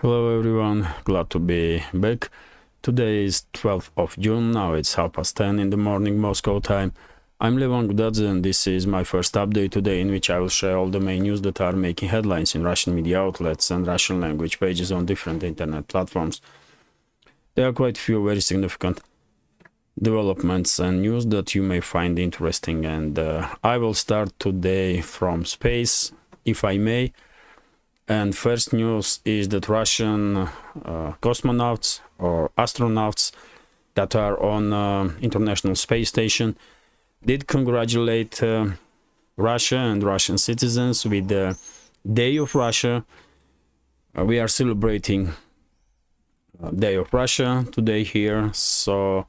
Hello everyone, glad to be back. Today is 12th of June, now it's 10:30 in the morning Moscow time. I'm Levon Gdadze and this is my first update today, in which I will share all the main news that are making headlines in Russian media outlets and Russian language pages on different internet platforms. There are quite a few very significant developments and news that you may find interesting, and I will start today from space, if I may. And first news is that Russian cosmonauts or astronauts that are on International Space Station did congratulate Russia and Russian citizens with the Day of Russia. We are celebrating Day of Russia today here, so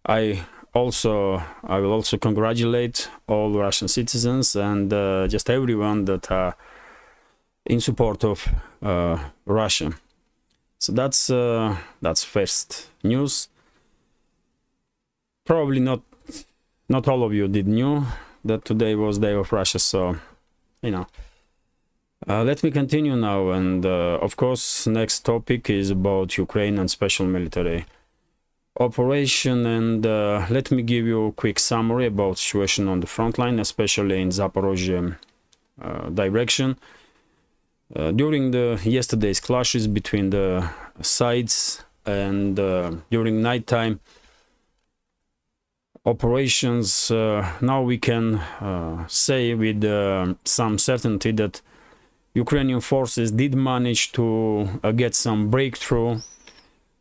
I will also congratulate all Russian citizens and just everyone that are in support of Russia. So that's first news. Probably not all of you did knew that today was Day of Russia, so let me continue now, and of course next topic is about Ukraine and special military operation, and let me give you a quick summary about situation on the front line, especially in Zaporozhye direction. During yesterday's clashes between the sides and during nighttime operations, now we can say with some certainty that Ukrainian forces did manage to get some breakthrough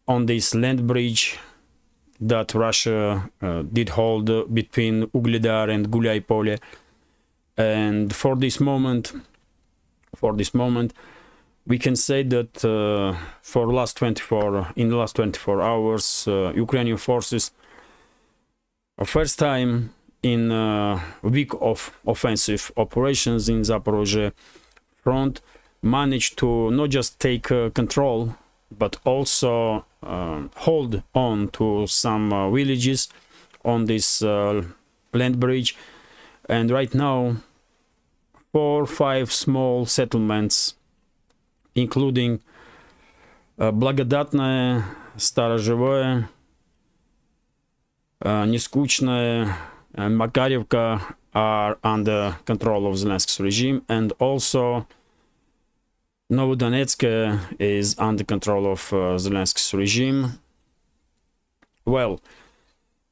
on this land bridge that Russia did hold between Ugledar and Gulyai-Pole, and for this moment we can say that in the last 24 hours Ukrainian forces, first time in a week of offensive operations in Zaporozhye front, managed to not just take control but also hold on to some villages on this land bridge, and right now 4 or 5 small settlements, including Благодатное, Староживое, Neskучное, and Makarivka are under control of Zelensky's regime, and also Novodonetsk is under control of Zelensky's regime. Well,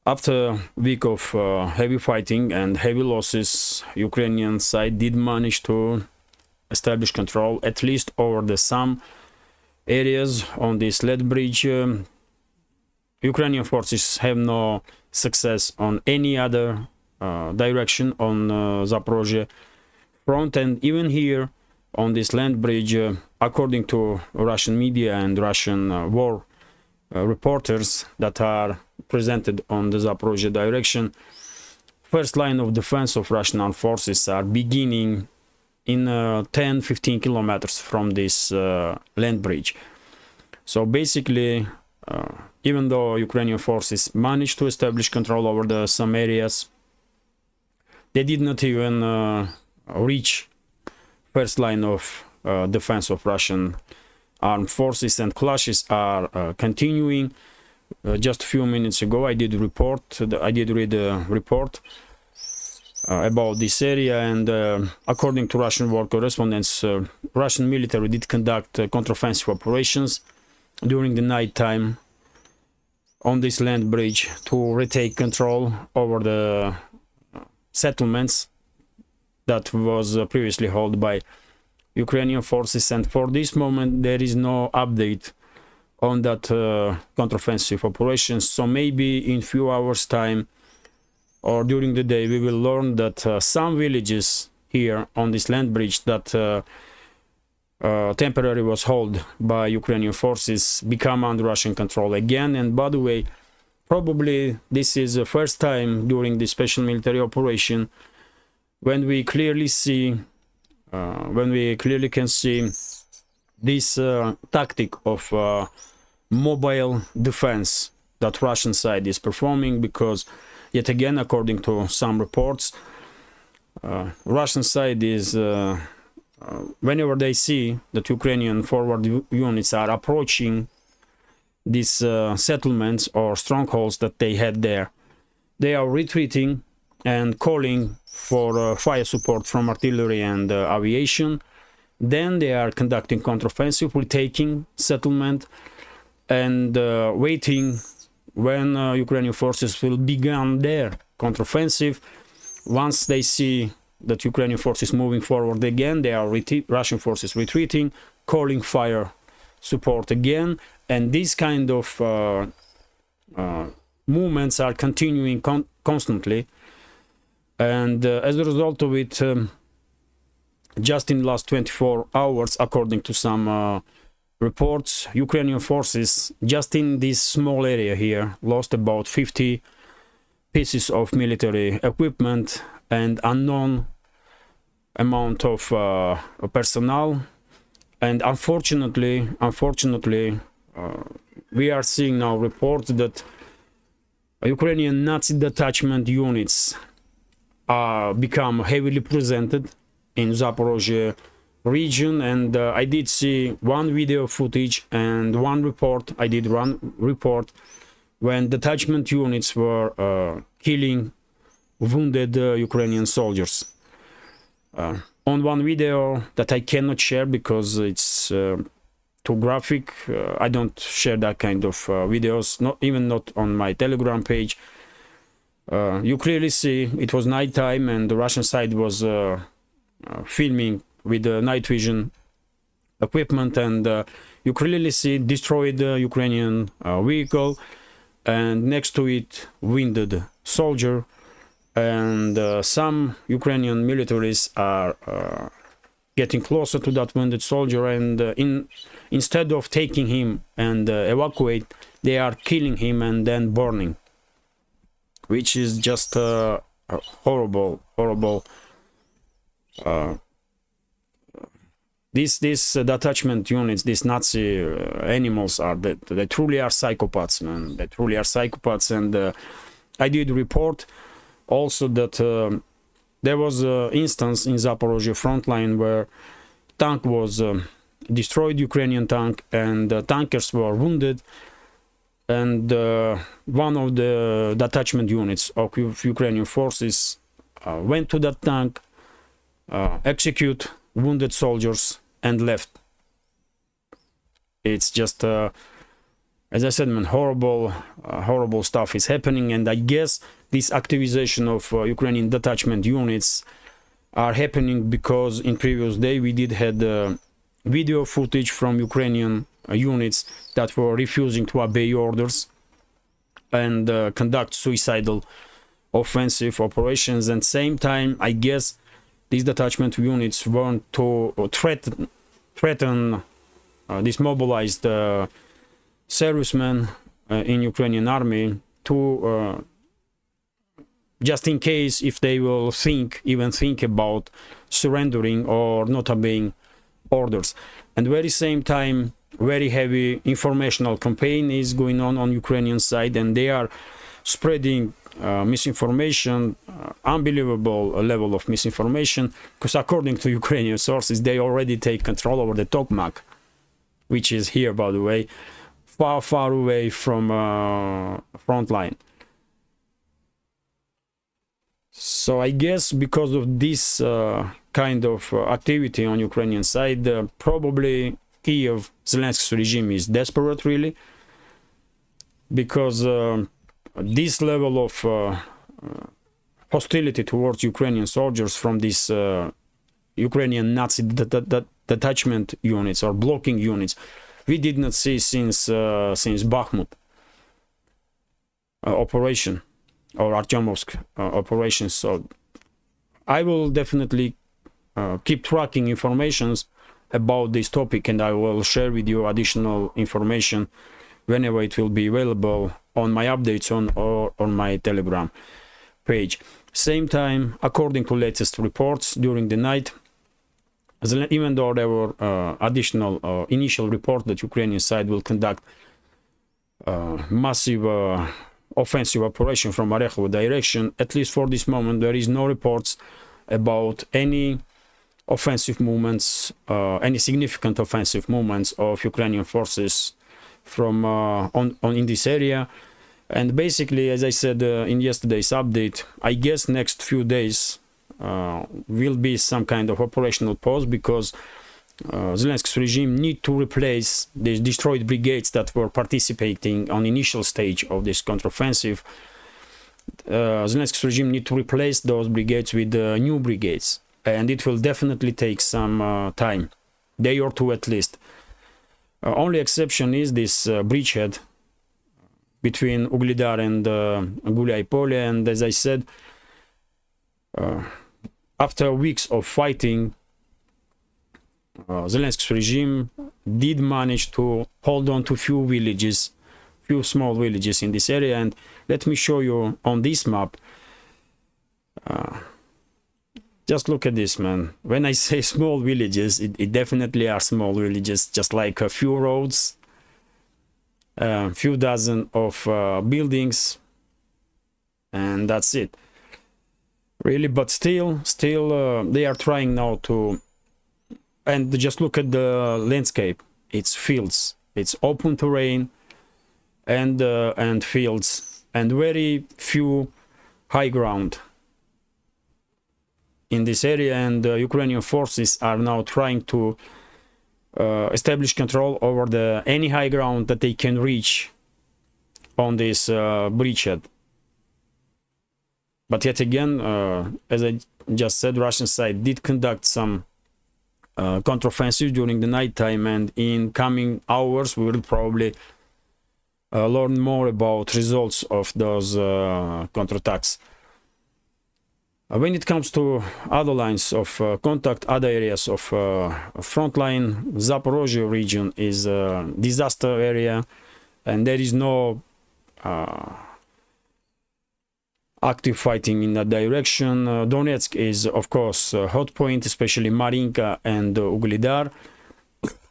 after a week of heavy fighting and heavy losses, Ukrainian side did manage to establish control, at least over some areas on this lead bridge. Ukrainian forces have no success on any other direction on Zaporozhye front, and even here on this land bridge, according to Russian media and Russian war reporters that are presented on the Zaporozhye direction, first line of defense of Russian armed forces are beginning in 10-15 kilometers from this land bridge. So basically, even though Ukrainian forces managed to establish control over some areas, they did not even reach first line of defense of Russian armed forces, and clashes are continuing. Just a few minutes ago I did read a report about this area, and according to Russian war correspondents, Russian military did conduct counteroffensive operations during the night time on this land bridge to retake control over the settlements that was previously held by Ukrainian forces, and for this moment there is no update on that counteroffensive operations. So maybe in few hours time or during the day we will learn that some villages here on this land bridge that temporarily was held by Ukrainian forces become under Russian control again. And by the way, probably this is the first time during this special military operation when we clearly can see this tactic of mobile defense that Russian side is performing, because yet again, according to some reports, Russian side is whenever they see that Ukrainian forward units are approaching these settlements or strongholds that they had there, they are retreating and calling for fire support from artillery and aviation. Then they are conducting counteroffensive, retaking settlement and waiting when Ukrainian forces will begin their counteroffensive. Once they see that Ukrainian forces moving forward again, they are Russian forces retreating, calling fire support again, and these kind of movements are continuing constantly. And as a result of it, just in the last 24 hours, according to some reports, Ukrainian forces, just in this small area here, lost about 50 pieces of military equipment and unknown amount of personnel. And unfortunately, we are seeing now reports that Ukrainian Nazi detachment units become heavily presented in Zaporozhye region, and I did see one video footage and one report. I did one report when detachment units were killing wounded Ukrainian soldiers. On one video that I cannot share because it's too graphic, I don't share that kind of videos, not on my Telegram page. You clearly see it was nighttime and the Russian side was filming with the night vision equipment, and you clearly see destroyed Ukrainian vehicle, and next to it wounded soldier, and some Ukrainian militaries are getting closer to that wounded soldier, and instead of taking him and evacuate, they are killing him and then burning, which is just horrible. These detachment units, these Nazi animals, they truly are psychopaths, man. They truly are psychopaths. And I did report also that there was an instance in Zaporozhye Frontline where tank was destroyed, Ukrainian tank, and tankers were wounded. And one of the detachment units of Ukrainian forces went to that tank, execute wounded soldiers, and left. It's just, as I said, man, horrible stuff is happening. And I guess this activization of Ukrainian detachment units are happening because in previous day we did had video footage from Ukrainian units that were refusing to obey orders and conduct suicidal offensive operations. And same time, I guess these detachment units want to threaten these mobilized servicemen in Ukrainian army to just in case if they will even think about surrendering or not obeying orders. And very same time, very heavy informational campaign is going on Ukrainian side, and they are spreading misinformation, unbelievable level of misinformation, because according to Ukrainian sources, they already take control over the Tokmak, which is here, by the way, far away from Frontline. So I guess because of this kind of activity on Ukrainian side, probably Kiev, Zelensky's regime is desperate, really, because this level of hostility towards Ukrainian soldiers from these Ukrainian Nazi detachment units or blocking units, we did not see since Bakhmut operation or Artyomovsk operations. So I will definitely keep tracking informations about this topic, and I will share with you additional information whenever it will be available on my updates on my Telegram page. Same time, according to latest reports during the night, even though there were additional initial report that Ukrainian side will conduct massive offensive operation from Orekhovo direction, at least for this moment there is no reports about any offensive movements, any significant offensive movements of Ukrainian forces from in this area. And basically, as I said in yesterday's update, I guess next few days will be some kind of operational pause, because Zelensky's regime need to replace the destroyed brigades that were participating on initial stage of this counteroffensive. Zelensky's regime need to replace those brigades with new brigades, and it will definitely take some time, day or two at least. Only exception is this bridgehead between Ugledar and Guliai-Pole, and as I said, after weeks of fighting, Zelensky's regime did manage to hold on to few villages, few small villages in this area. And let me show you on this map. Just look at this, man. When I say small villages, it definitely are small villages, just like a few roads, a few dozen of buildings, and that's it. Really, but still they are trying now to. And just look at the landscape. It's fields, it's open terrain, and fields, and very few high ground in this area. And Ukrainian forces are now trying to establish control over any high ground that they can reach on this bridgehead. But yet again, as I just said, Russian side did conduct some counteroffensive during the night time, and in coming hours we will probably learn more about results of those counterattacks. When it comes to other lines of contact, other areas of frontline, Zaporozhye region is a disaster area, and there is no active fighting in that direction. Donetsk is, of course, a hot point, especially Marinka and Ugledar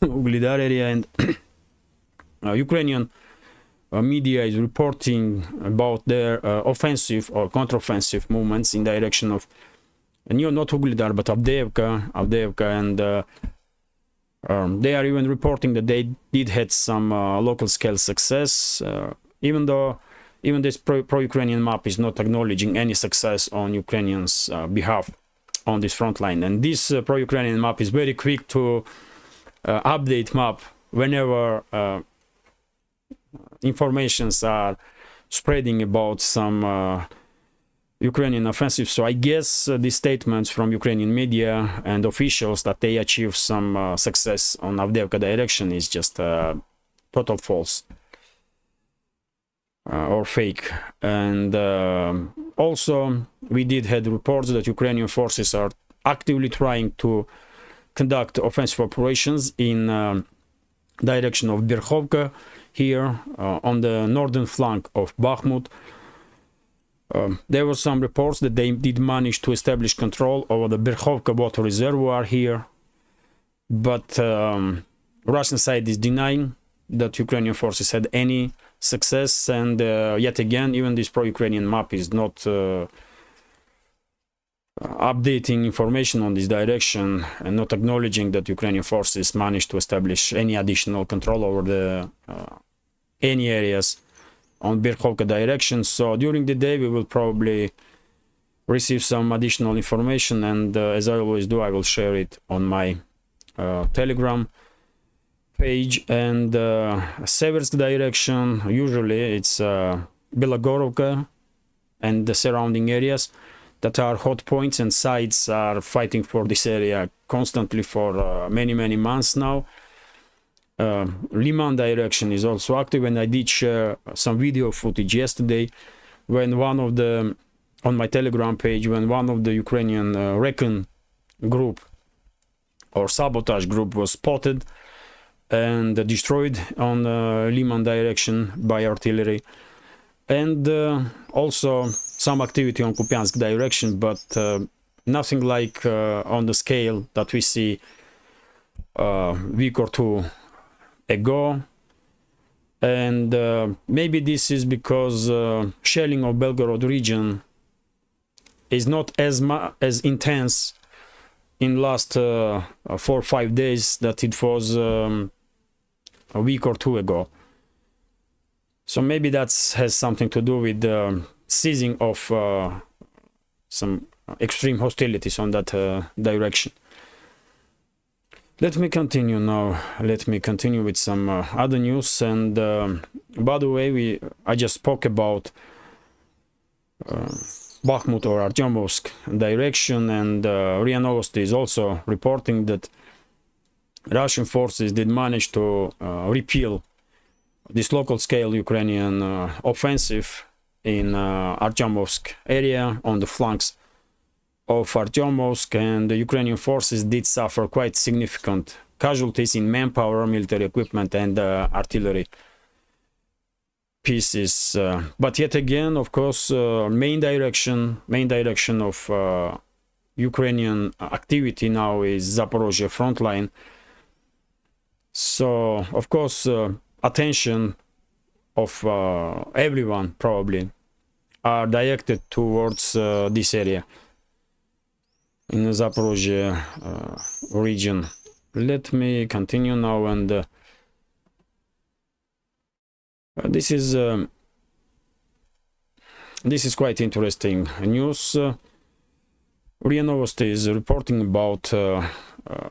area. And Ukrainian media is reporting about their offensive or counteroffensive movements in direction of not Ugledar but Avdiivka, and they are even reporting that they did had some local scale success, even this pro-Ukrainian map is not acknowledging any success on Ukrainians' behalf on this front line. And this pro-Ukrainian map is very quick to update map whenever informations are spreading about some Ukrainian offensive. So I guess the statements from Ukrainian media and officials that they achieved some success on Avdiivka direction is just total false. Or fake. And also we did had reports that Ukrainian forces are actively trying to conduct offensive operations in direction of Kakhovka here on the northern flank of Bakhmut. There were some reports that they did manage to establish control over the Kakhovka water reservoir here, but Russian side is denying that Ukrainian forces had any success. And yet again, even this pro-Ukrainian map is not updating information on this direction and not acknowledging that Ukrainian forces managed to establish any additional control over the any areas on Kakhovka direction. So during the day we will probably receive some additional information, and as I always do, I will share it on my Telegram page. And Seversk direction, usually it's Belogorovka and the surrounding areas that are hot points, and sides are fighting for this area constantly for many months now. Liman direction is also active, and I did share some video footage yesterday when one of the on my Telegram page, when one of the Ukrainian recon group or sabotage group was spotted and destroyed on Liman direction by artillery, and also some activity on Kupiansk direction, but nothing like on the scale that we see a week or two ago. And maybe this is because shelling of Belgorod region is not as intense in last 4 or 5 days that it was a week or two ago. So maybe that has something to do with the ceasing of some extreme hostilities on that direction. Let me continue now. Let me continue with some other news. And by the way, I just spoke about Bakhmut or Artyomovsk direction, and RIA Novosti is also reporting that Russian forces did manage to repeal this local-scale Ukrainian offensive in Artyomovsk area on the flanks of Artyomovsk, and the Ukrainian forces did suffer quite significant casualties in manpower, military equipment, and artillery pieces. But yet again, of course, main direction of Ukrainian activity now is Zaporozhye Frontline. So, of course, attention of everyone probably are directed towards this area in the Zaporozhye region. Let me continue now, and this is quite interesting news. RIA Novosti is reporting about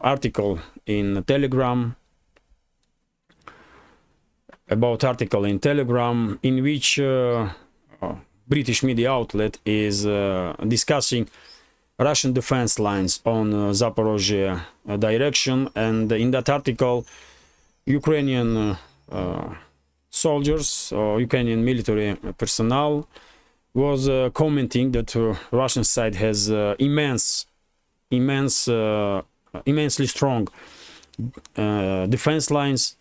article in Telegram, in which British media outlet is discussing Russian defense lines on Zaporozhye direction, and in that article, Ukrainian soldiers or Ukrainian military personnel was commenting that Russian side has immensely strong defense lines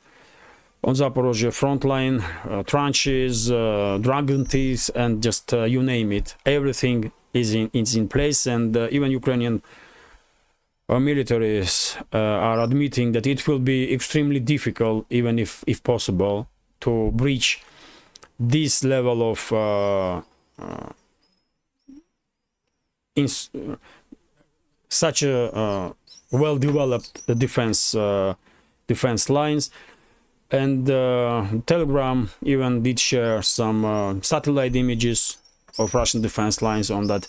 on Zaporozhye front line, trenches, dragon teeth, and just you name it, everything is in place. And even Ukrainian militaries are admitting that it will be extremely difficult, even if possible, to breach this level of such a well-developed defense lines. And Telegram even did share some satellite images of Russian defense lines on that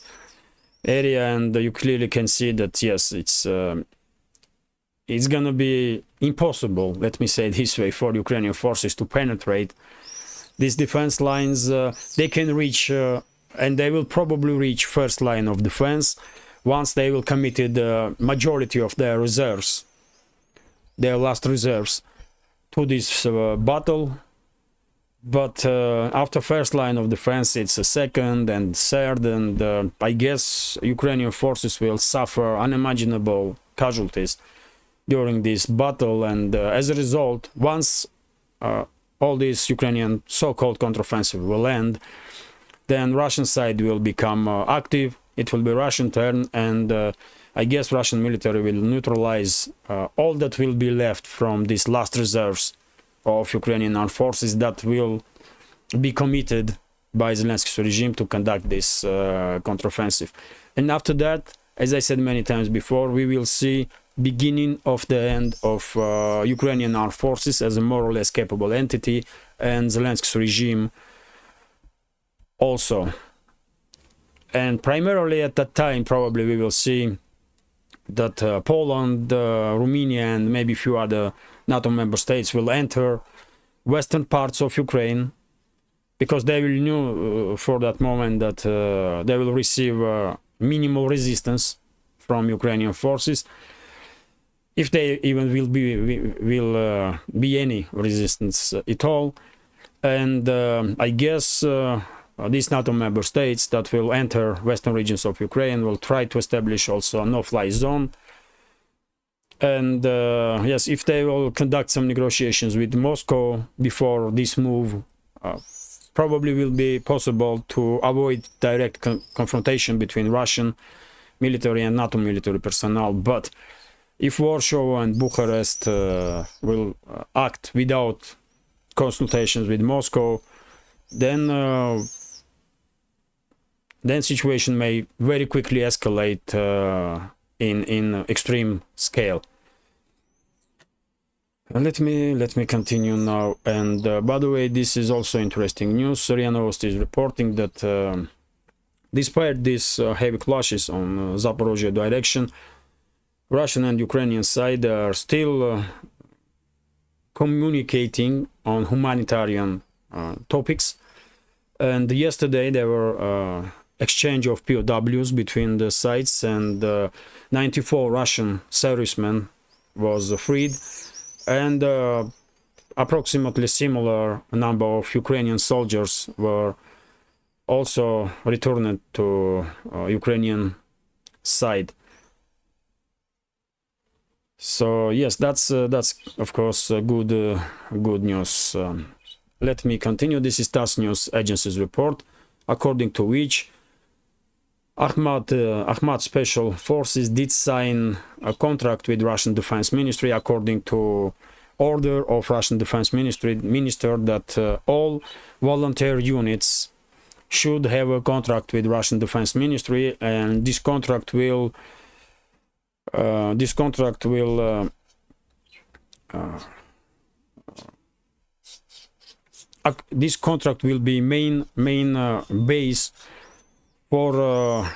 area, and you clearly can see that yes, it's gonna be impossible, let me say it this way, for Ukrainian forces to penetrate these defense lines. They can reach and they will probably reach first line of defense once they will committed the majority of their reserves, their last reserves, to this battle. But after first line of defense, it's a second and third, and I guess Ukrainian forces will suffer unimaginable casualties during this battle. And as a result, once all this Ukrainian so-called counteroffensive will end, then Russian side will become active. It will be Russian turn, and I guess Russian military will neutralize all that will be left from these last reserves of Ukrainian armed forces that will be committed by Zelensky's regime to conduct this counteroffensive. And after that, as I said many times before, we will see beginning of the end of Ukrainian armed forces as a more or less capable entity, and Zelensky's regime also. And primarily at that time, probably we will see that Poland, Romania, and maybe a few other NATO member states will enter western parts of Ukraine, because they will know for that moment that they will receive minimal resistance from Ukrainian forces, if they even will be any resistance at all. And I guess these NATO member states that will enter western regions of Ukraine will try to establish also a no-fly zone. And yes, if they will conduct some negotiations with Moscow before this move, probably will be possible to avoid direct confrontation between Russian military and NATO military personnel. But if Warsaw and Bucharest will act without consultations with Moscow, then situation may very quickly escalate in extreme scale. Let me continue now. And by the way, this is also interesting news. RIA Novosti is reporting that despite these heavy clashes on Zaporozhye direction, Russian and Ukrainian side are still communicating on humanitarian topics. And yesterday there were exchange of POWs between the sides, and 94 Russian servicemen was freed, and approximately similar number of Ukrainian soldiers were also returned to Ukrainian side. So yes, that's of course good news. Let me continue. This is TASS News Agency's report, according to which Ahmad Special Forces did sign a contract with Russian Defense Ministry, according to order of Russian Defense Minister that all volunteer units should have a contract with Russian Defense Ministry, and this contract will be main base for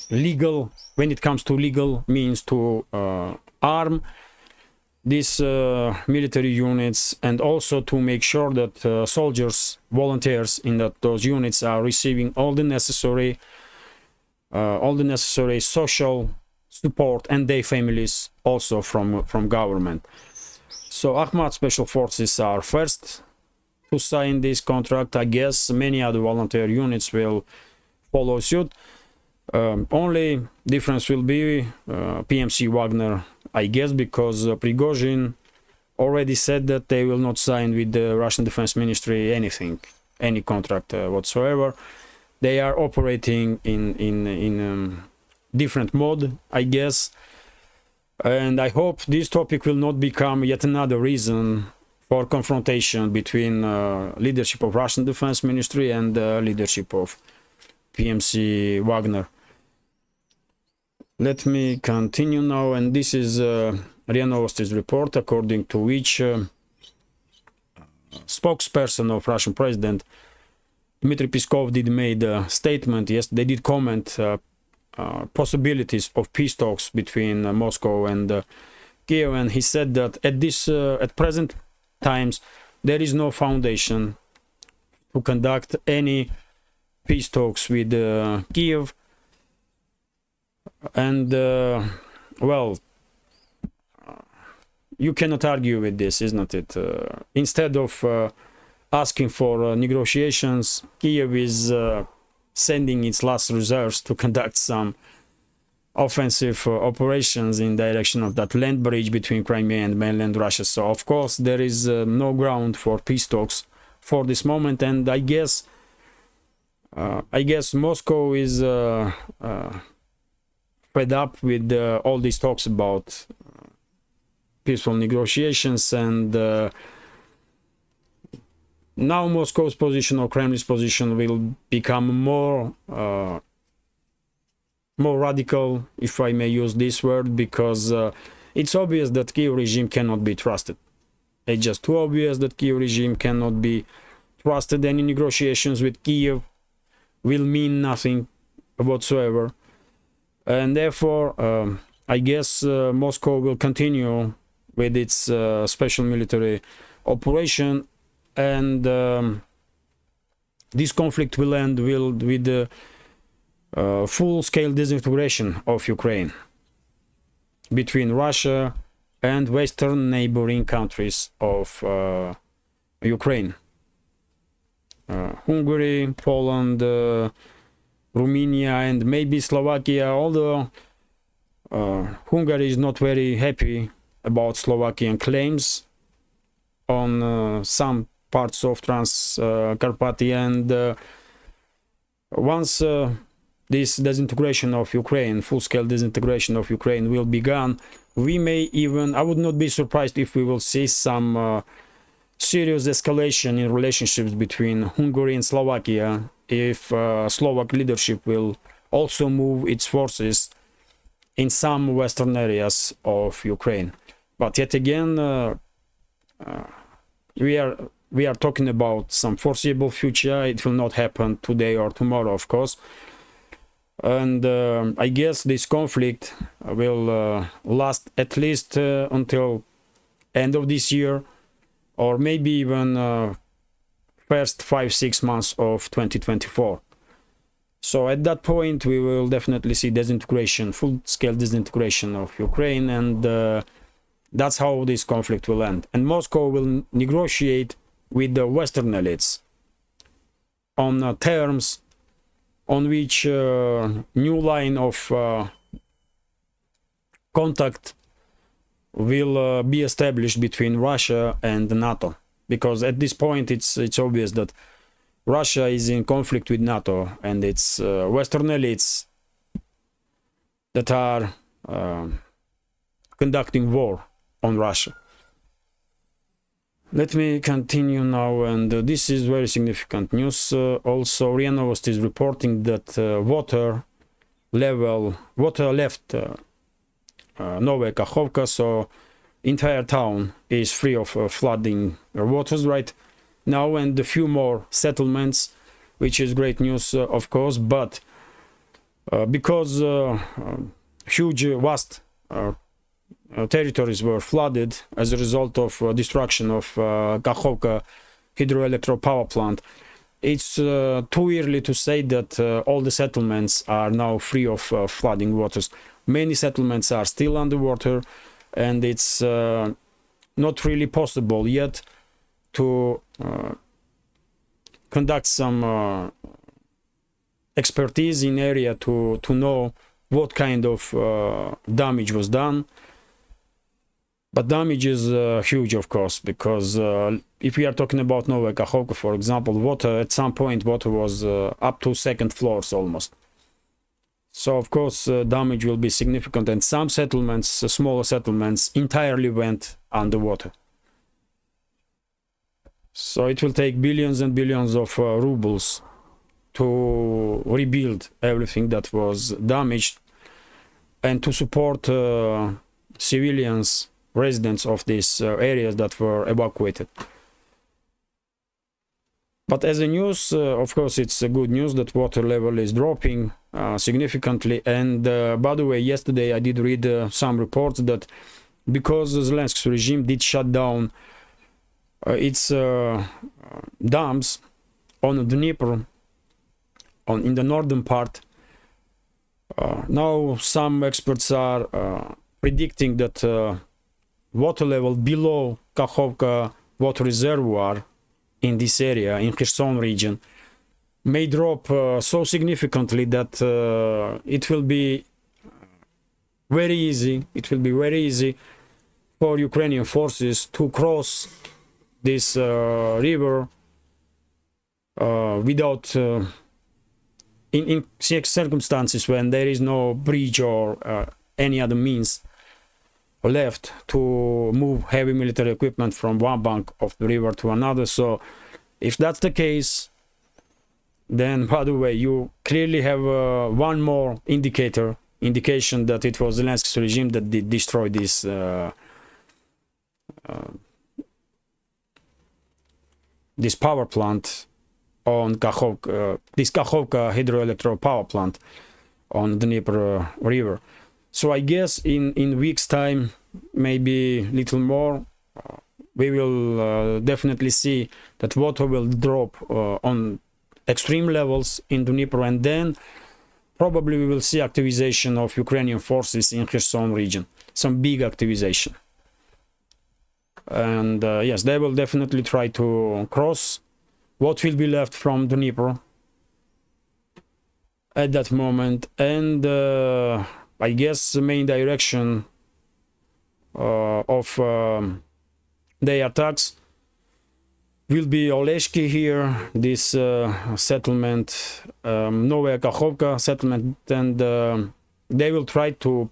legal, when it comes to legal means to arm these military units, and also to make sure that soldiers, volunteers in those units are receiving all the necessary social support, and their families also from government. So Ahmad Special Forces are first to sign this contract. I guess many other volunteer units will follow suit. Only difference will be PMC Wagner, I guess, because Prigozhin already said that they will not sign with the Russian Defense Ministry any contract whatsoever. They are operating in different mode, I guess, and I hope this topic will not become yet another reason for confrontation between leadership of Russian Defense Ministry and leadership of PMC Wagner. Let me continue now, and this is RIA Novosti's report, according to which spokesperson of Russian President Dmitry Peskov did made a statement. Yes, they did comment possibilities of peace talks between Moscow and Kiev, and he said that at present times there is no foundation to conduct any peace talks with Kiev. And well, you cannot argue with this, isn't it? Instead of asking for negotiations, Kiev is sending its last reserves to conduct some offensive operations in direction of that land bridge between Crimea and mainland Russia. So of course there is no ground for peace talks for this moment, and I guess Moscow is fed up with all these talks about peaceful negotiations, and now Moscow's position, or Kremlin's position, will become more radical, if I may use this word, because it's obvious that Kiev regime cannot be trusted. It's just too obvious that Kiev regime cannot be trusted. Any negotiations with Kiev will mean nothing whatsoever, and therefore I guess Moscow will continue with its special military operation, and this conflict will end with the full-scale disintegration of Ukraine between Russia and western neighboring countries of Ukraine. Hungary, Poland, Romania, and maybe Slovakia, although Hungary is not very happy about Slovakian claims on some parts of Transcarpathia, and once this disintegration of Ukraine, full-scale disintegration of Ukraine will begin, we may even, I would not be surprised if we will see some serious escalation in relationships between Hungary and Slovakia, if Slovak leadership will also move its forces in some western areas of Ukraine. But yet again, we are talking about some foreseeable future. It will not happen today or tomorrow, of course. And I guess this conflict will last at least until end of this year, or maybe even first 5-6 months of 2024. So at that point, we will definitely see disintegration, full-scale disintegration of Ukraine, and that's how this conflict will end. And Moscow will negotiate with the Western elites on terms on which new line of contact will be established between Russia and NATO. Because at this point, it's obvious that Russia is in conflict with NATO, and it's Western elites that are conducting war on Russia. Let me continue now, and this is very significant news. Also, RIA Novosti is reporting that water left Novaya Kakhovka, so entire town is free of flooding waters right now, and a few more settlements, which is great news, of course. But because huge, vast territories were flooded as a result of destruction of Kakhovka hydroelectric power plant, it's too early to say that all the settlements are now free of flooding waters. Many settlements are still underwater, and it's not really possible yet to conduct some expertise in area to know what kind of damage was done. But damage is huge, of course, because if we are talking about Novaya Kakhovka, for example, water at some point was up to second floors almost. So of course damage will be significant, and some settlements, smaller settlements, entirely went underwater. So it will take billions and billions of rubles to rebuild everything that was damaged, and to support civilians, residents of these areas that were evacuated. But as a news, of course, it's a good news that water level is dropping significantly. And by the way, yesterday I did read some reports that because Zelensky's regime did shut down its dams on the Dnieper, in the northern part, now some experts are predicting that water level below Kakhovka water reservoir in this area, in Kherson region, may drop so significantly that it will be very easy for Ukrainian forces to cross this river without in circumstances when there is no bridge or any other means left to move heavy military equipment from one bank of the river to another. So if that's the case, then by the way, you clearly have one more indication that it was Zelensky's regime that did destroy this this power plant on Kakhovka, this Kakhovka hydroelectric power plant on the Dnieper river. So I guess in weeks time, maybe little more, we will definitely see that water will drop on extreme levels in Dnieper, and then probably we will see activization of Ukrainian forces in Kherson region, some big activization. And yes, they will definitely try to cross what will be left from Dnieper at that moment. And I guess the main direction of their attacks will be Oleshki here, this settlement, Novaya Kakhovka settlement, and they will try to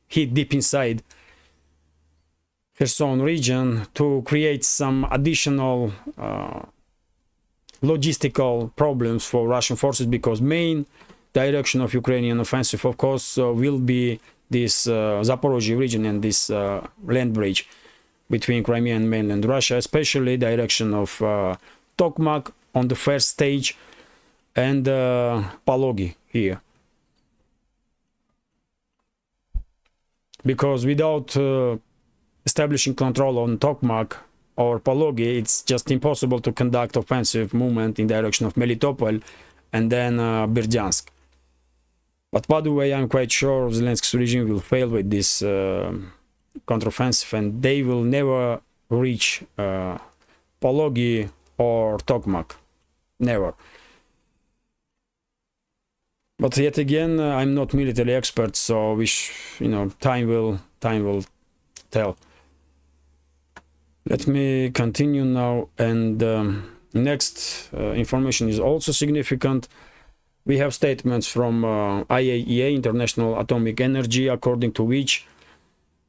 hit deep inside Kherson region to create some additional logistical problems for Russian forces, because main direction of Ukrainian offensive, of course, will be this Zaporozhye region and this land bridge between Crimea and mainland Russia, especially direction of Tokmak on the first stage and Pologi here. Because without establishing control on Tokmak or Pologi, it's just impossible to conduct offensive movement in direction of Melitopol and then Berdyansk. But by the way, I'm quite sure Zelensky's regime will fail with this counteroffensive, and they will never reach Pologi or Tokmak. Never. But yet again, I'm not military expert, so time will tell. Let me continue now, and next information is also significant. We have statements from IAEA, International Atomic Energy, according to which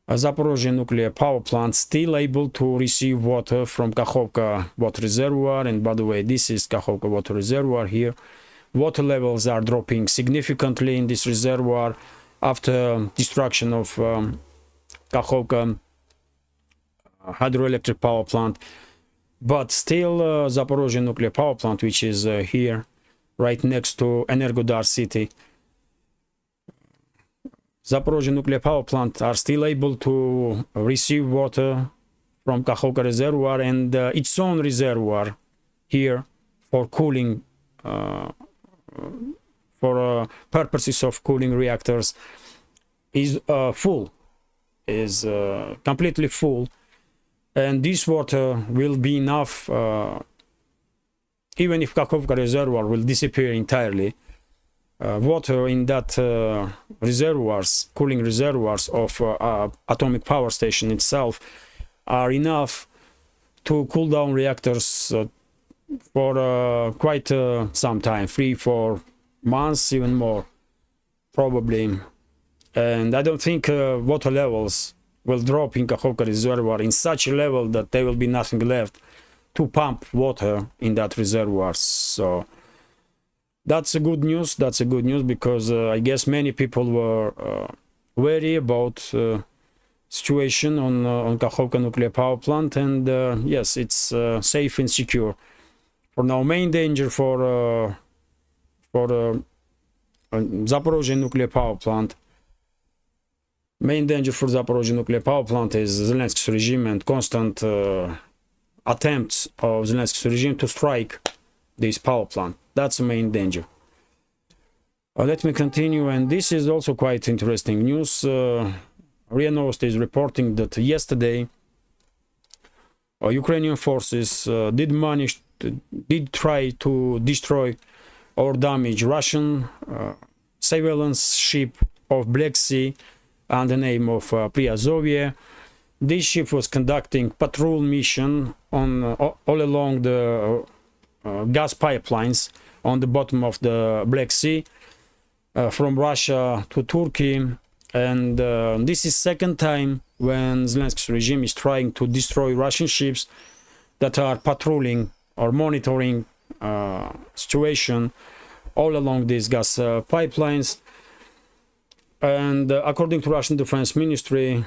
a Zaporozhye nuclear power plant still able to receive water from Kakhovka water reservoir. And by the way, this is Kakhovka water reservoir here. Water levels are dropping significantly in this reservoir after destruction of Kakhovka hydroelectric power plant. But still, Zaporozhye nuclear power plant, which is here, right next to Energodar city, Zaporozhye nuclear power plant are still able to receive water from Kakhovka reservoir, and its own reservoir here for cooling, for purposes of cooling reactors, is full, is completely full, and this water will be enough. Even if Kakhovka reservoir will disappear entirely, water in that reservoirs, cooling reservoirs of atomic power station itself, are enough to cool down reactors for quite some time, 3-4 months, even more, probably. And I don't think water levels will drop in Kakhovka reservoir in such a level that there will be nothing left to pump water in that reservoir. So that's a good news. That's a good news, because I guess many people were wary about situation on Kakhovka nuclear power plant, and yes, it's safe and secure. For now, main danger for Zaporozhye nuclear power plant. Main danger for Zaporozhye nuclear power plant is Zelensky's regime and constant attempts of Zelensky's regime to strike this power plant. That's the main danger. Let me continue, and this is also quite interesting news. RIA Novosti is reporting that yesterday Ukrainian forces did try to destroy or damage Russian surveillance ship of Black Sea under the name of POW. This ship was conducting patrol mission on all along the gas pipelines on the bottom of the Black Sea from Russia to Turkey, and this is second time when Zelensky's regime is trying to destroy Russian ships that are patrolling or monitoring situation all along these gas pipelines. And according to Russian Defense Ministry,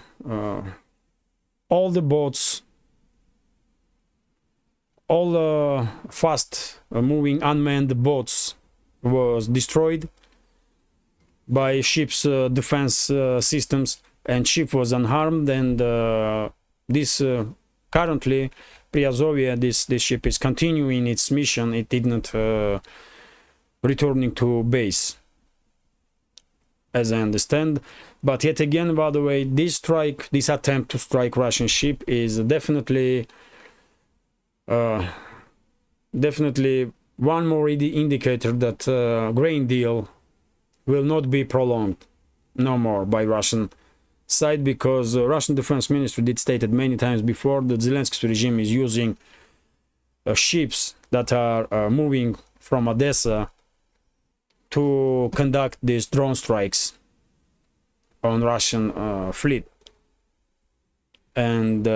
all the boats, all fast moving unmanned boats was destroyed by ship's defense systems, and ship was unharmed. And this currently Priazovia, this ship is continuing its mission. It did not returning to base, as I understand. But yet again, by the way, this attempt to strike Russian ship is definitely one more indicator that grain deal will not be prolonged no more by Russian side, because Russian Defense Ministry did stated many times before that Zelensky's regime is using ships that are moving from Odessa to conduct these drone strikes on Russian fleet. And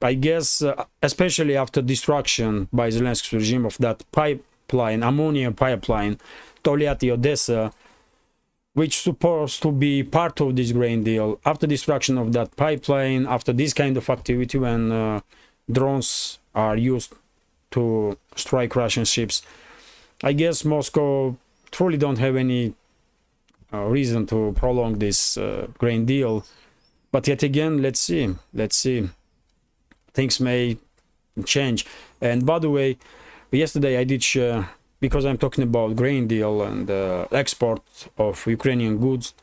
I guess especially after destruction by Zelensky's regime of that pipeline, ammonia pipeline, Tolyatti Odessa, which supposed to be part of this grain deal, after destruction of that pipeline, after this kind of activity, when drones are used to strike Russian ships, I guess Moscow truly don't have any reason to prolong this grain deal. But yet again, let's see. Things may change. And by the way, yesterday I did share, because I'm talking about grain deal and export of Ukrainian goods.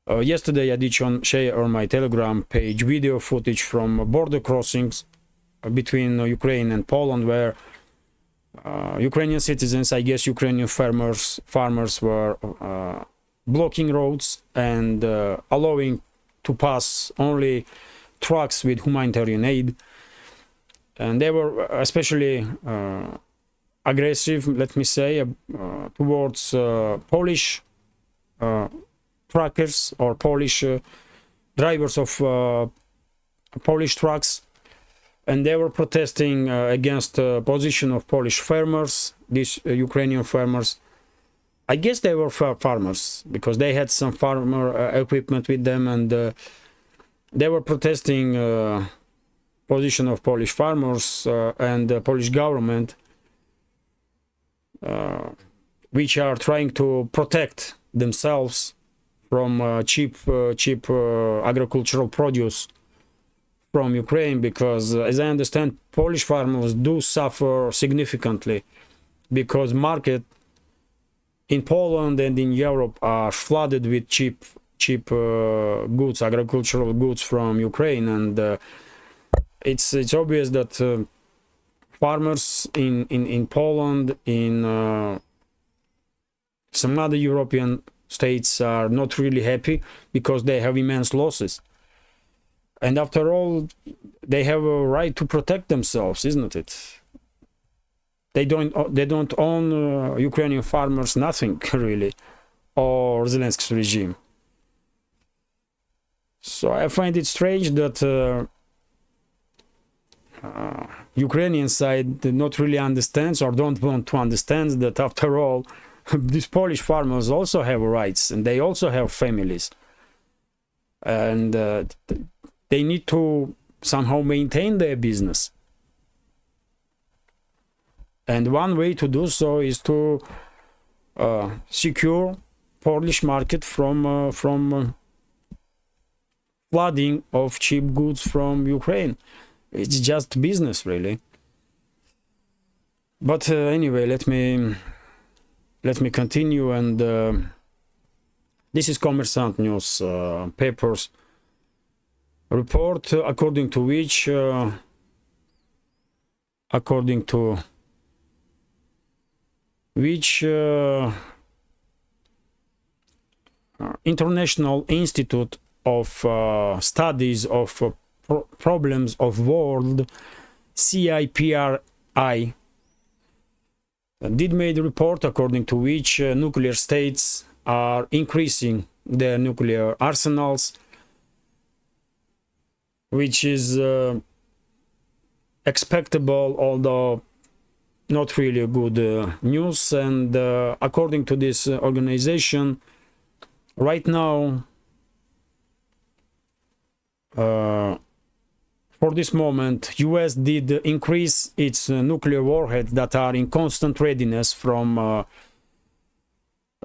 Yesterday I did share on my Telegram page video footage from border crossings between Ukraine and Poland, where Ukrainian citizens, I guess Ukrainian farmers were blocking roads and allowing to pass only trucks with humanitarian aid. And they were especially aggressive, let me say, towards Polish truckers or Polish drivers of Polish trucks. And they were protesting against the position of Polish farmers, these Ukrainian farmers. I guess they were farmers because they had some farmer equipment with them, and they were protesting position of Polish farmers and the Polish government, which are trying to protect themselves from cheap agricultural produce from Ukraine, because as I understand, Polish farmers do suffer significantly because market in Poland and in Europe are flooded with cheap goods, agricultural goods from Ukraine, and it's obvious that farmers in Poland, in some other European states, are not really happy because they have immense losses. And after all, they have a right to protect themselves, isn't it? They don't own Ukrainian farmers nothing really, or Zelensky's regime. So I find it strange that Ukrainian side not really understands or don't want to understand that after all, these Polish farmers also have rights and they also have families, and they need to somehow maintain their business. And one way to do so is to secure Polish market from flooding of cheap goods from Ukraine. It's just business, really. But anyway, let me continue. And this is Kommersant News papers report, according to which International Institute of Studies of Problems of World, CIPRI, did made a report according to which nuclear states are increasing their nuclear arsenals, which is expectable, although not really good news. And according to this organization, right now, for this moment, US did increase its nuclear warheads that are in constant readiness from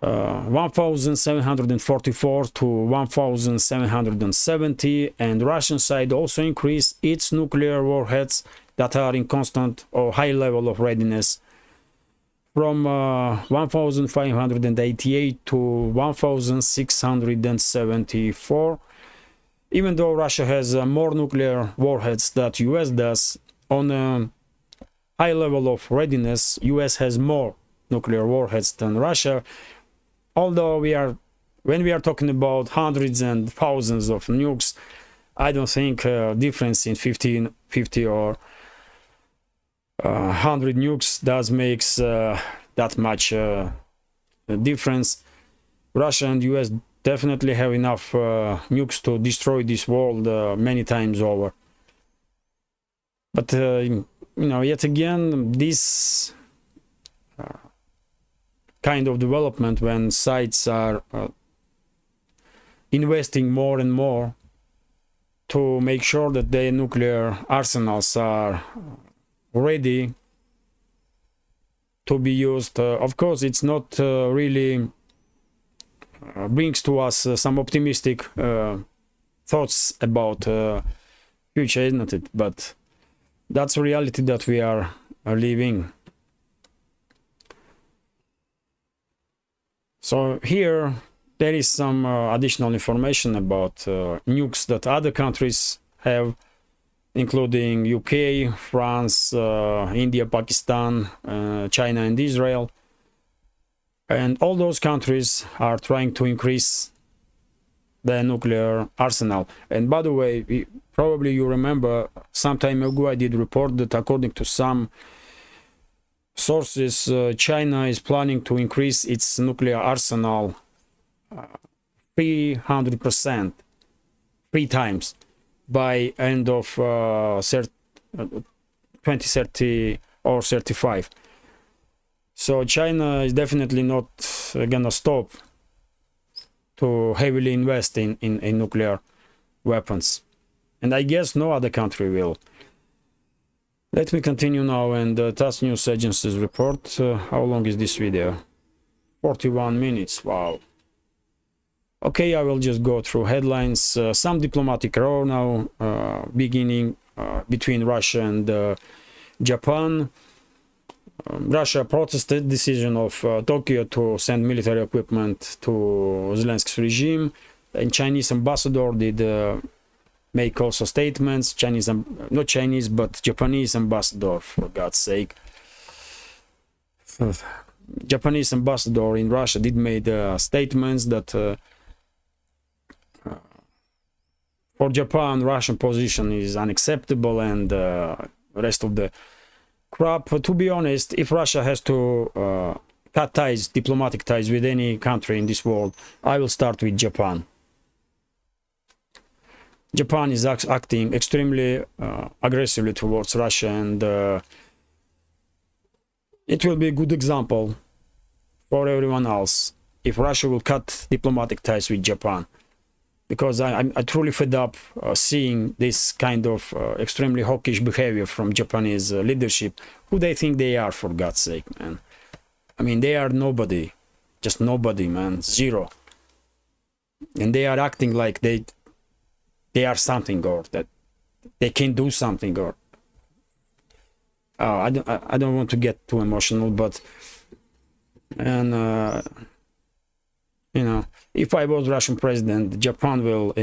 1,744 to 1,770, and Russian side also increased its nuclear warheads that are in constant or high level of readiness from 1,588 to 1,674. Even though Russia has more nuclear warheads than US does, on a high level of readiness, US has more nuclear warheads than Russia. Although when we are talking about hundreds and thousands of nukes, I don't think a difference in 50 or 100 nukes does makes that much difference. Russia and US definitely have enough nukes to destroy this world many times over. But yet again, this kind of development, when sites are investing more and more to make sure that their nuclear arsenals are ready to be used. Of course, it's not really brings to us some optimistic thoughts about future, isn't it? But that's a reality that we are living. So here there is some additional information about nukes that other countries have, including UK, France, India, Pakistan, China and Israel. And all those countries are trying to increase their nuclear arsenal. And by the way, probably you remember some time ago I did report that according to some sources, China is planning to increase its nuclear arsenal 300%, 3 times, by end of 2030 or 35. So China is definitely not gonna stop to heavily invest in nuclear weapons. And I guess no other country will. Let me continue now, and TASS News Agency's report. How long is this video? 41 minutes, wow. Okay, I will just go through headlines. Some diplomatic row now beginning between Russia and Japan. Russia protested decision of Tokyo to send military equipment to Zelensky's regime, and Chinese ambassador did make also statements. Not Chinese, but Japanese ambassador, for God's sake. Japanese ambassador in Russia did made statements that for Japan, Russian position is unacceptable, and rest of the crap. To be honest, if Russia has to cut ties, diplomatic ties with any country in this world, I will start with Japan. Japan is acting extremely aggressively towards Russia, and it will be a good example for everyone else if Russia will cut diplomatic ties with Japan. Because I'm truly fed up seeing this kind of extremely hawkish behavior from Japanese leadership. Who they think they are, for God's sake, man? I mean, they are nobody, just nobody, man, zero. And they are acting like they are something, or that they can do something, or I don't want to get too emotional, but and you know, if I was Russian president, Japan will,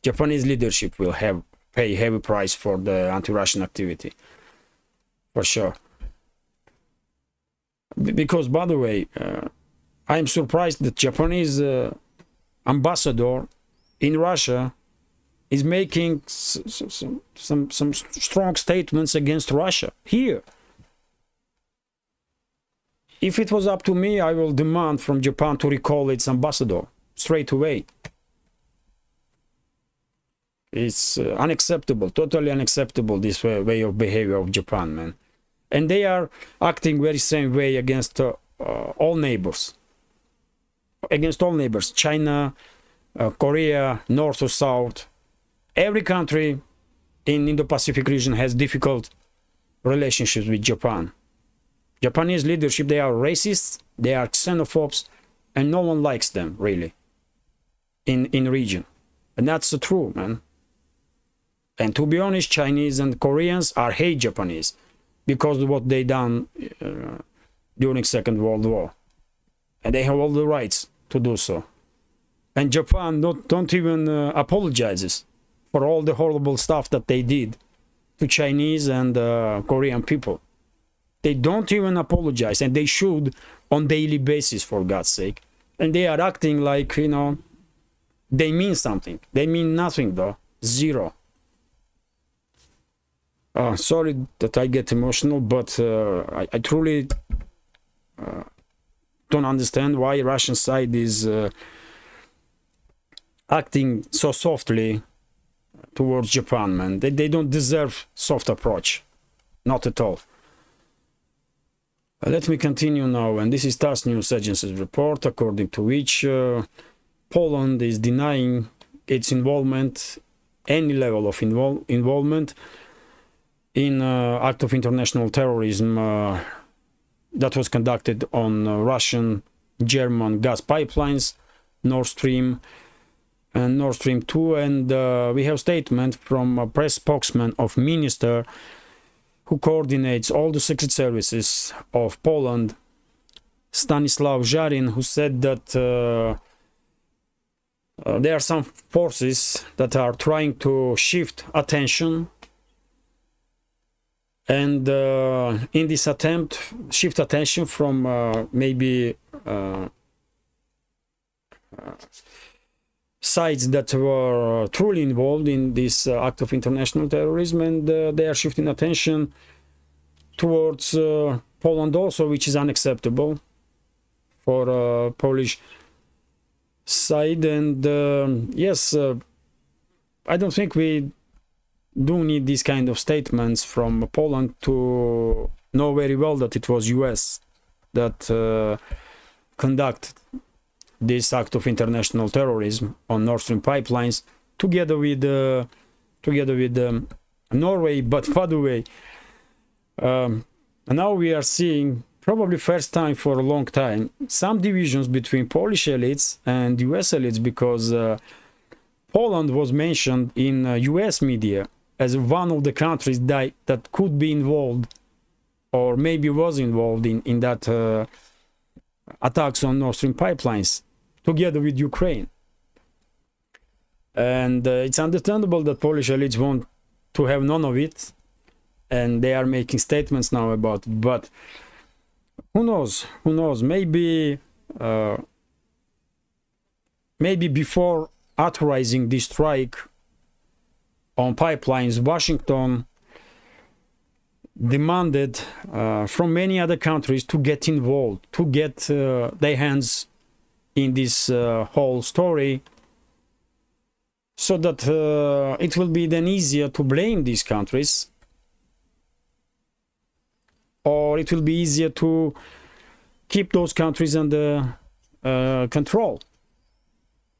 Japanese leadership will pay heavy price for the anti-Russian activity, for sure. Because, by the way, I am surprised that Japanese ambassador in Russia is making some strong statements against Russia here. If it was up to me, I will demand from Japan to recall its ambassador straight away. It's unacceptable, totally unacceptable, this way of behavior of Japan, man. And they are acting very same way against all neighbors. Against all neighbors, China, Korea, North or South. Every country in Indo-Pacific region has difficult relationships with Japan. Japanese leadership, they are racists, they are xenophobes, and no one likes them, really, in region. And that's true, man. And to be honest, Chinese and Koreans hate Japanese because of what they done during Second World War. And they have all the rights to do so. And Japan don't even apologizes for all the horrible stuff that they did to Chinese and Korean people. They don't even apologize, and they should on daily basis, for God's sake. And they are acting like, they mean something. They mean nothing, though. Zero. Sorry that I get emotional, but I truly don't understand why Russian side is acting so softly towards Japan, man. They don't deserve soft approach. Not at all. Let me continue now, and this is TASS News Agency's report, according to which Poland is denying its involvement, any level of involvement in act of international terrorism that was conducted on Russian, German gas pipelines, Nord Stream and Nord Stream 2. And we have statement from a press spokesman of minister who coordinates all the secret services of Poland, Stanislav Żarin, who said that there are some forces that are trying to shift attention, and in this attempt, shift attention from maybe sides that were truly involved in this act of international terrorism, and they are shifting attention towards Poland also, which is unacceptable for Polish side. And yes, I don't think we do need these kind of statements from Poland to know very well that it was US that conducted this act of international terrorism on Nord Stream pipelines, together with Norway. But by the way, now we are seeing, probably first time for a long time, some divisions between Polish elites and US elites, because Poland was mentioned in US media as one of the countries that could be involved, or maybe was involved in that attacks on Nord Stream pipelines, together with Ukraine. And it's understandable that Polish elites want to have none of it, and they are making statements now about it. But who knows? Who knows? Maybe before authorizing this strike on pipelines, Washington demanded from many other countries to get involved, to get their hands in this whole story, so that it will be then easier to blame these countries, or it will be easier to keep those countries under control.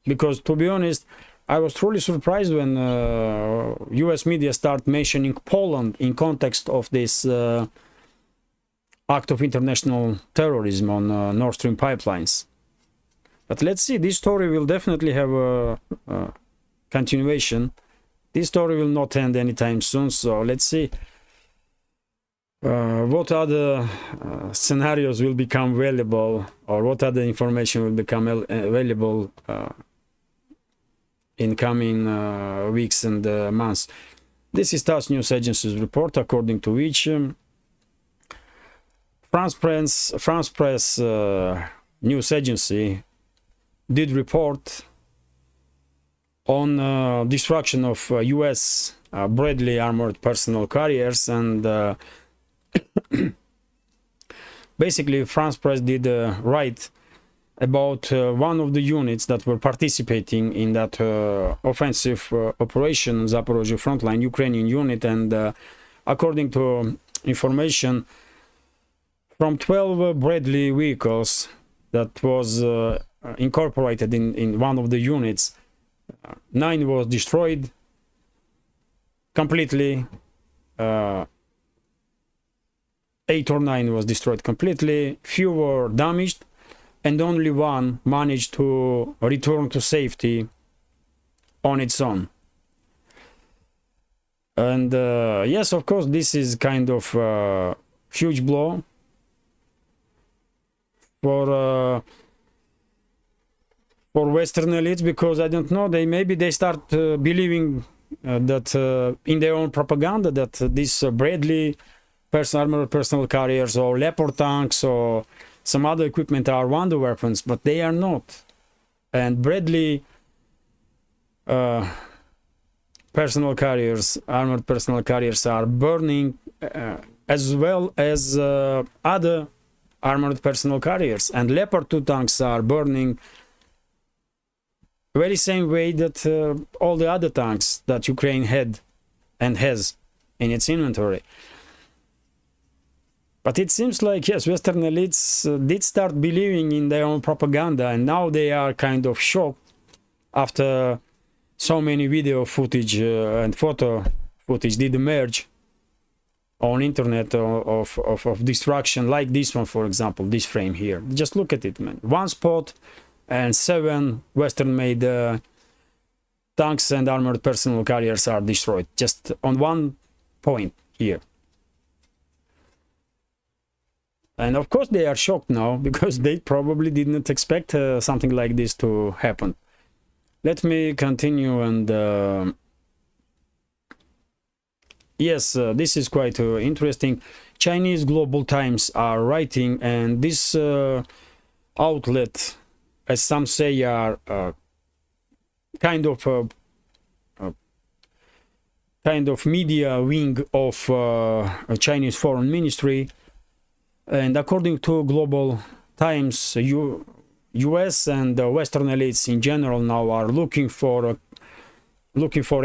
Because, to be honest, I was truly surprised when US media start mentioning Poland in context of this act of international terrorism on Nord Stream pipelines. But let's see, this story will definitely have a continuation. This story will not end anytime soon, so let's see what other scenarios will become available, or what other information will become available in coming weeks and months. This is TASS News Agency's report, according to which France Press News Agency did report on destruction of US Bradley armored personnel carriers, and basically France Press did write about one of the units that were participating in that offensive operation, Zaporozhye Frontline, Ukrainian unit. And according to information from 12 Bradley vehicles that was incorporated in one of the units, 9 was destroyed completely, 8 or 9 was destroyed completely, few were damaged, and only one managed to return to safety on its own. And yes, of course, this is kind of a huge blow for Western elites, because I don't know, maybe they start believing that in their own propaganda, that these Bradley armored personnel carriers or Leopard tanks or some other equipment are wonder weapons, but they are not. And Bradley personnel carriers, armored personnel carriers, are burning as well as other armored personnel carriers, and Leopard 2 tanks are burning very same way that all the other tanks that Ukraine had and has in its inventory. But it seems like, yes, Western elites did start believing in their own propaganda, and now they are kind of shocked after so many video footage and photo footage did emerge on internet of destruction, like this one, for example, this frame here. Just look at it, man. One spot and 7 Western-made tanks and armored personnel carriers are destroyed, just on one point here. And of course they are shocked now, because they probably didn't expect something like this to happen. Let me continue, and yes, this is quite interesting. Chinese Global Times are writing, and this outlet, as some say, are kind of media wing of a Chinese Foreign Ministry. And according to Global Times, US and Western elites in general now are looking for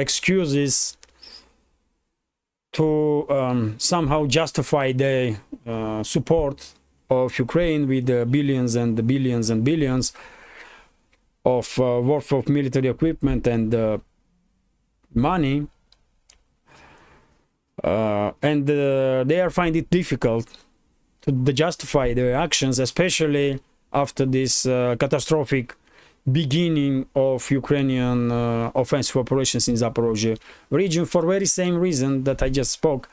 excuses to somehow justify their support of Ukraine with billions and billions and billions of worth of military equipment and money, and they are finding it difficult to justify their actions, especially after this catastrophic beginning of Ukrainian offensive operations in Zaporozhye region, for very same reason that I just spoke,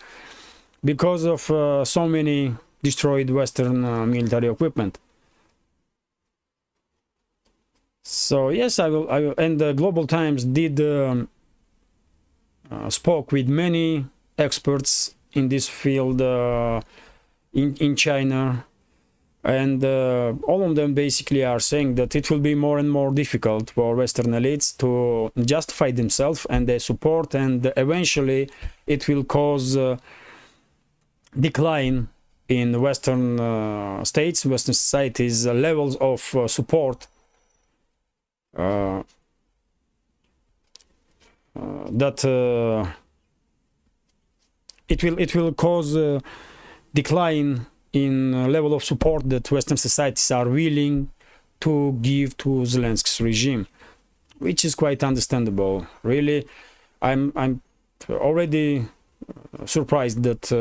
because of so many destroyed Western military equipment. So yes, I will and the Global Times did spoke with many experts in this field in China, and all of them basically are saying that it will be more and more difficult for Western elites to justify themselves and their support, and eventually it will cause decline in Western states, Western societies, levels of support that it will cause decline in level of support that Western societies are willing to give to Zelensky's regime, which is quite understandable. Really, I'm already surprised that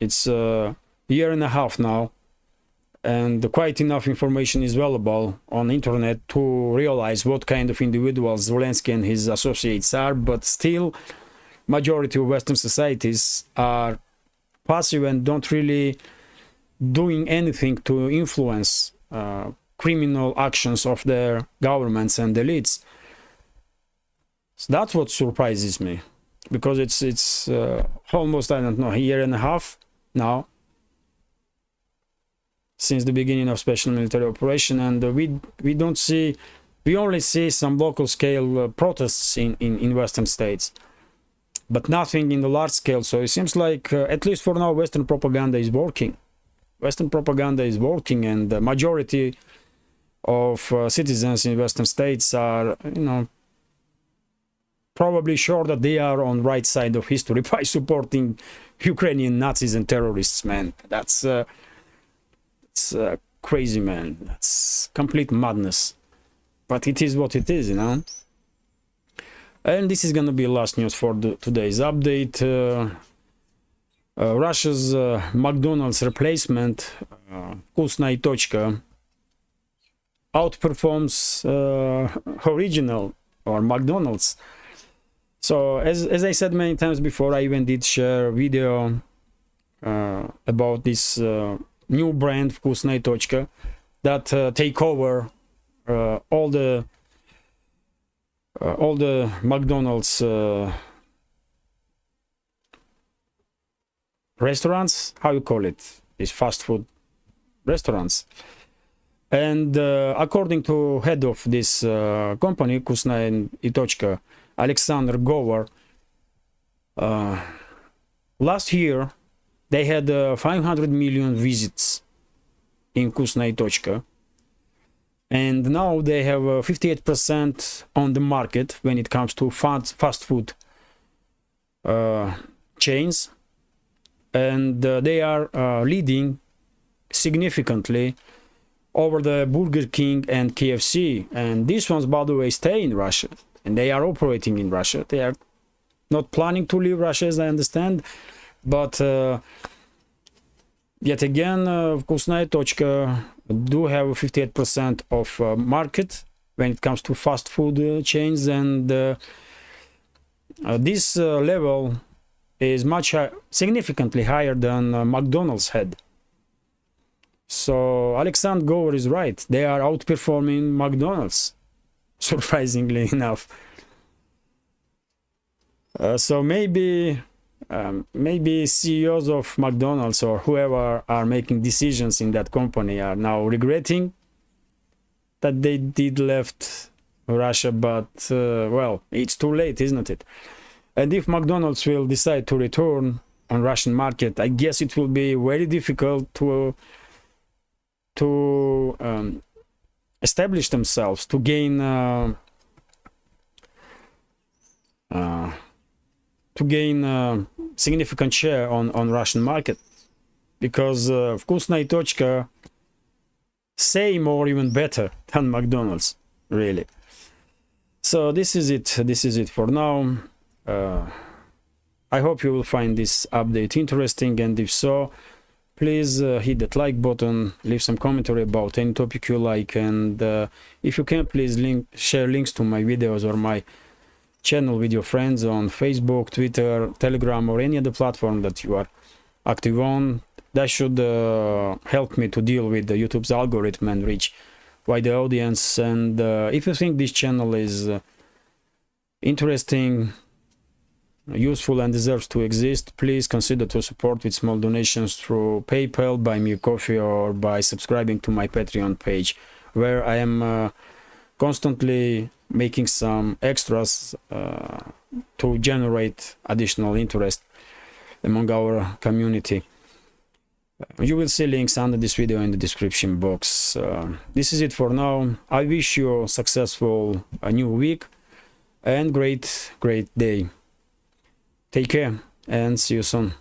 it's a year and a half now, and quite enough information is available on internet to realize what kind of individuals Zelensky and his associates are, but still majority of Western societies are passive and don't really doing anything to influence criminal actions of their governments and elites. So that's what surprises me, because it's almost, I don't know, a year and a half now since the beginning of special military operation, and we only see some local scale protests in Western states, but nothing in the large scale. So it seems like, at least for now, Western propaganda is working. Western propaganda is working, and the majority of citizens in Western states are, probably sure that they are on right side of history by supporting Ukrainian Nazis and terrorists, man. That's crazy, man. That's complete madness. But it is what it is, And this is gonna be last news for today's update. Russia's McDonald's replacement, Вкусная точка, outperforms original or McDonald's. So as I said many times before, I even did share a video about this new brand Вкусная точка that take over all the McDonald's restaurants, how you call it, these fast food restaurants. And according to head of this company, Вкусная точка, Alexander Govar, last year they had 500 million visits in Вкусная точка, and now they have 58% on the market when it comes to fast food chains, and they are leading significantly over the Burger King and KFC, and these ones, by the way, stay in Russia and they are operating in Russia. They are not planning to leave Russia, as I understand, but yet again, Vkusnaya Tochka do have 58% of market when it comes to fast food chains, and this level is much significantly higher than McDonald's had. So Alexander Gover is right. They are outperforming McDonald's, surprisingly enough. So maybe CEOs of McDonald's or whoever are making decisions in that company are now regretting that they did left Russia, but well, it's too late, isn't it? And if McDonald's will decide to return on Russian market, I guess it will be very difficult to establish themselves, to gain significant share on Russian market, because Vkusnaya Tochka same or even better than McDonald's, really. So this is it for now. I hope you will find this update interesting, and if so, please hit that like button, leave some commentary about any topic you like, and if you can, please share links to my videos or my channel with your friends on Facebook, Twitter, Telegram, or any other platform that you are active on. That should help me to deal with the YouTube's algorithm and reach wider audience. And if you think this channel is interesting, useful, and deserves to exist, please consider to support with small donations through PayPal, Buy Me a Coffee, or by subscribing to my Patreon page, where I am constantly making some extras to generate additional interest among our community. You will see links under this video in the description box. This is it for now. I wish you a successful new week and great day. Take care and see you soon.